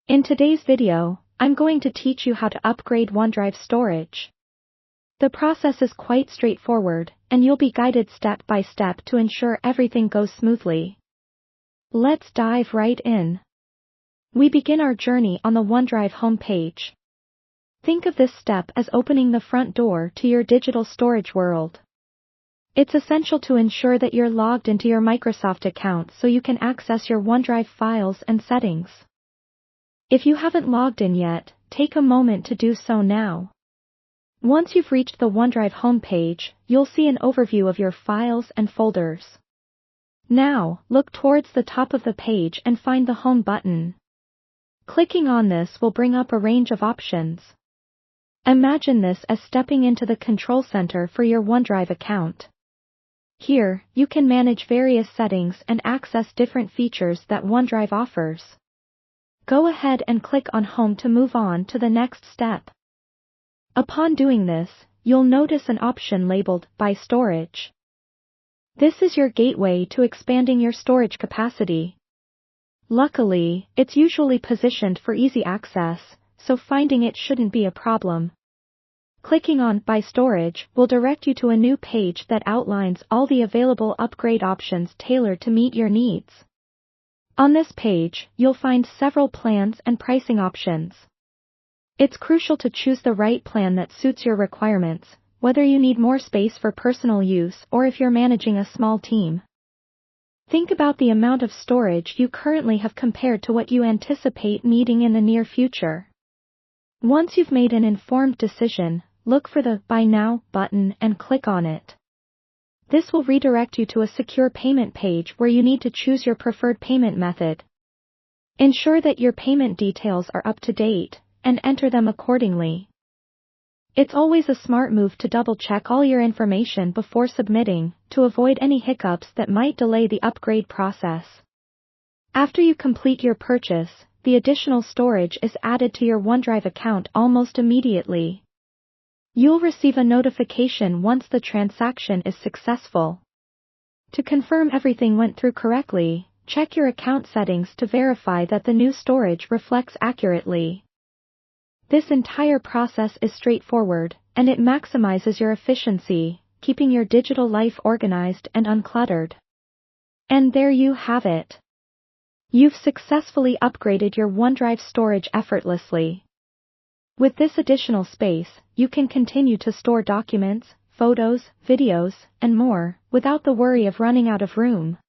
In today's video, I'm going to teach you how to upgrade OneDrive storage. The process is quite straightforward, and you'll be guided step by step to ensure everything goes smoothly. Let's dive right in. We begin our journey on the OneDrive homepage. Think of this step as opening the front door to your digital storage world. It's essential to ensure that you're logged into your Microsoft account so you can access your OneDrive files and settings. If you haven't logged in yet, take a moment to do so now. Once you've reached the OneDrive homepage, you'll see an overview of your files and folders. Now, look towards the top of the page and find the Home button. Clicking on this will bring up a range of options. Imagine this as stepping into the control center for your OneDrive account. Here, you can manage various settings and access different features that OneDrive offers. Go ahead and click on Home to move on to the next step. Upon doing this, you'll notice an option labeled By Storage. This is your gateway to expanding your storage capacity. Luckily, it's usually positioned for easy access, so finding it shouldn't be a problem. Clicking on By Storage will direct you to a new page that outlines all the available upgrade options tailored to meet your needs. On this page, you'll find several plans and pricing options. It's crucial to choose the right plan that suits your requirements, whether you need more space for personal use or if you're managing a small team. Think about the amount of storage you currently have compared to what you anticipate needing in the near future. Once you've made an informed decision, look for the Buy Now button and click on it. This will redirect you to a secure payment page where you need to choose your preferred payment method. Ensure that your payment details are up to date, and enter them accordingly. It's always a smart move to double-check all your information before submitting, to avoid any hiccups that might delay the upgrade process. After you complete your purchase, the additional storage is added to your OneDrive account almost immediately. You'll receive a notification once the transaction is successful. To confirm everything went through correctly, check your account settings to verify that the new storage reflects accurately. This entire process is straightforward, and it maximizes your efficiency, keeping your digital life organized and uncluttered. And there you have it. You've successfully upgraded your OneDrive storage effortlessly. With this additional space, you can continue to store documents, photos, videos, and more, without the worry of running out of room.